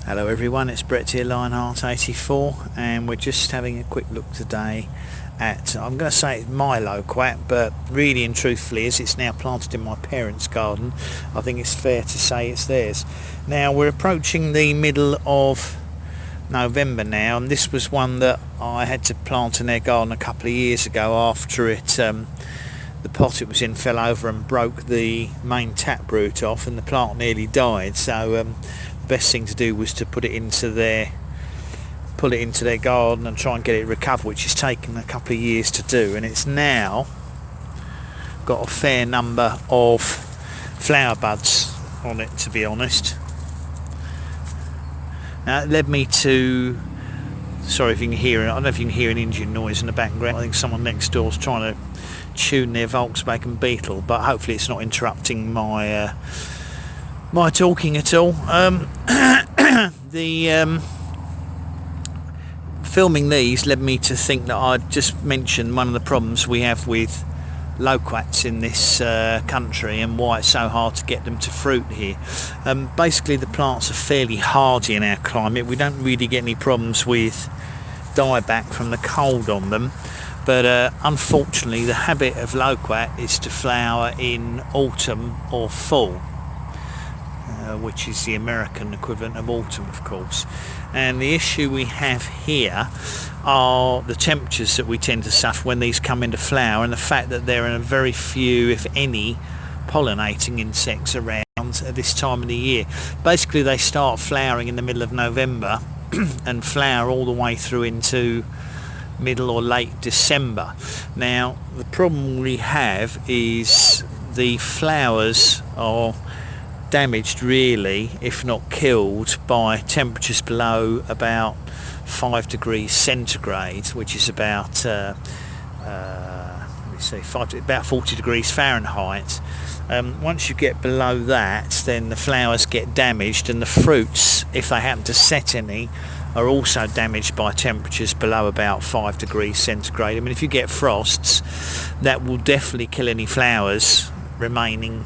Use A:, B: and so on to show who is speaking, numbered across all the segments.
A: Hello everyone, it's Brett here, Lionheart84, and we're just having a quick look today at, I'm going to say it's my loquat, but really and truthfully, as it's now planted in my parents' garden, I think it's fair to say it's theirs. Now we're approaching the middle of November now, and this was one that I had to plant in their garden a couple of years ago after it, the pot it was in fell over and broke the main taproot off, and the plant nearly died. So best thing to do was to pull it into their garden and try and get it recovered, which has taken a couple of years to do, and it's now got a fair number of flower buds on it, to be honest. Now it led me to, sorry if you can hear it, I don't know if you can hear an engine noise in the background. I think someone next door is trying to tune their Volkswagen Beetle, but hopefully it's not interrupting my my talking at all. Filming these led me to think that I'd just mention one of the problems we have with loquats in this country and why it's so hard to get them to fruit here. Basically the plants are fairly hardy in our climate. We don't really get any problems with dieback from the cold on them, but unfortunately the habit of loquat is to flower in autumn or fall, which is the American equivalent of autumn, of course. And the issue we have here are the temperatures that we tend to suffer when these come into flower, and the fact that there are very few, if any, pollinating insects around at this time of the year. Basically they start flowering in the middle of November and flower all the way through into middle or late December. Now the problem we have is the flowers are damaged, really, if not killed, by temperatures below about 5 degrees centigrade, which is about let me see, about 40 degrees Fahrenheit. Once you get below that, then the flowers get damaged, and the fruits, if they happen to set any, are also damaged by temperatures below about 5 degrees centigrade. I mean, if you get frosts, that will definitely kill any flowers remaining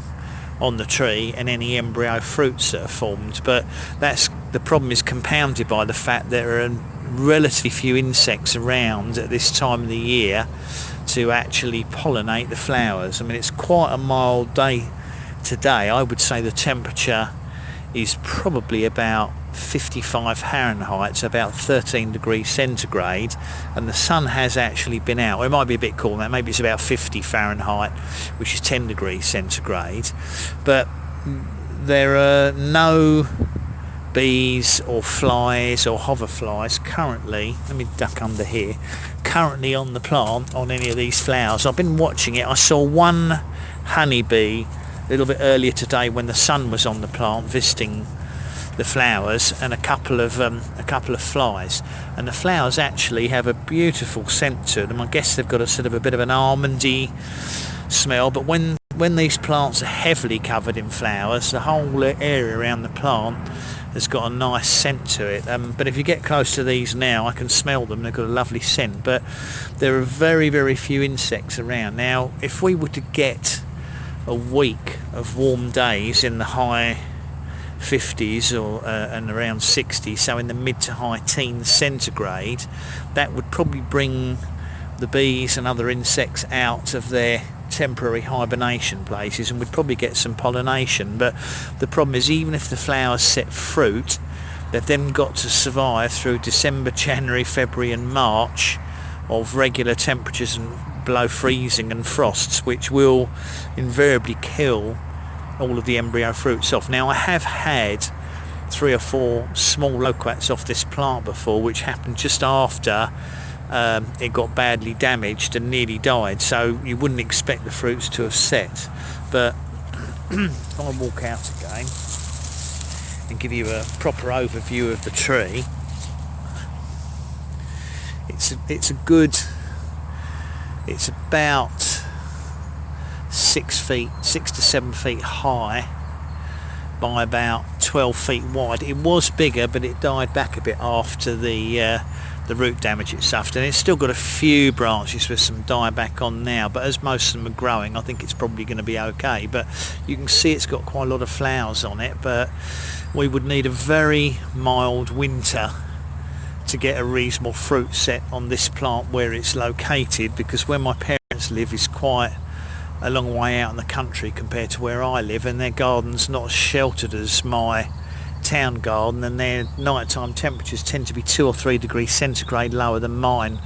A: on the tree and any embryo fruits that are formed. But that's the problem, is compounded by the fact there are relatively few insects around at this time of the year to actually pollinate the flowers. I mean, it's quite a mild day today. I would say the temperature is probably about 55 Fahrenheit, so about 13 degrees centigrade, and the sun has actually been out. Well, it might be a bit cooler than that, maybe it's about 50 Fahrenheit, which is 10 degrees centigrade, but there are no bees or flies or hoverflies currently, let me duck under here, currently on the plant on any of these flowers. I've been watching it. I saw one honeybee a little bit earlier today when the sun was on the plant visiting the flowers, and a couple of flies, and the flowers actually have a beautiful scent to them. I guess they've got a sort of a bit of an almondy smell, but when these plants are heavily covered in flowers, the whole area around the plant has got a nice scent to it. But if you get close to these now, I can smell them. They've got a lovely scent, but there are very, very few insects around. Now if we were to get a week of warm days in the high 50s or and around 60, so in the mid to high teens centigrade, that would probably bring the bees and other insects out of their temporary hibernation places, and we'd probably get some pollination. But the problem is, even if the flowers set fruit, they've then got to survive through December, January, February and March of regular temperatures and below freezing and frosts, which will invariably kill all of the embryo fruits off. Now I have had 3 or 4 small loquats off this plant before, which happened just after it got badly damaged and nearly died, so you wouldn't expect the fruits to have set. But if I walk out again and give you a proper overview of the tree, it's about 6 to 7 feet high by about 12 feet wide. It was bigger, but it died back a bit after the the root damage it suffered, and it's still got a few branches with some dieback on now, but as most of them are growing, I think it's probably going to be okay. But you can see it's got quite a lot of flowers on it, but we would need a very mild winter to get a reasonable fruit set on this plant where it's located, because where my parents live is quite a long way out in the country compared to where I live, and their garden's not as sheltered as my town garden, and their nighttime temperatures tend to be 2 or 3 degrees centigrade lower than mine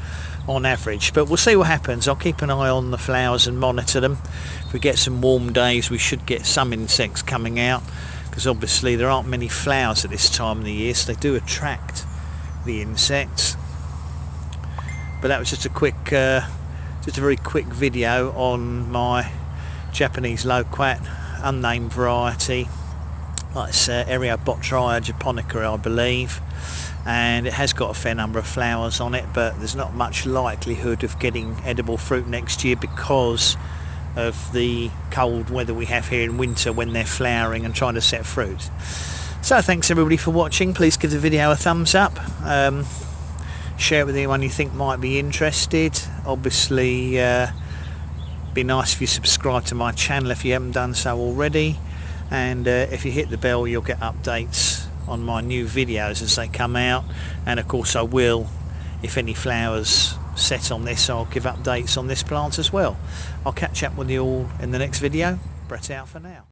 A: on average. But we'll see what happens. I'll keep an eye on the flowers and monitor them. If we get some warm days, we should get some insects coming out, because obviously there aren't many flowers at this time of the year, so they do attract the insects. But that was just a very quick video on my Japanese loquat, unnamed variety. Like it's Eriobotria japonica, I believe, and it has got a fair number of flowers on it, but there's not much likelihood of getting edible fruit next year because of the cold weather we have here in winter when they're flowering and trying to set fruit. So thanks everybody for watching. Please give the video a thumbs up, share it with anyone you think might be interested. Obviously be nice if you subscribe to my channel if you haven't done so already, and if you hit the bell you'll get updates on my new videos as they come out. And of course I will, if any flowers set on this, I'll give updates on this plant as well. I'll catch up with you all in the next video. Brett out for now.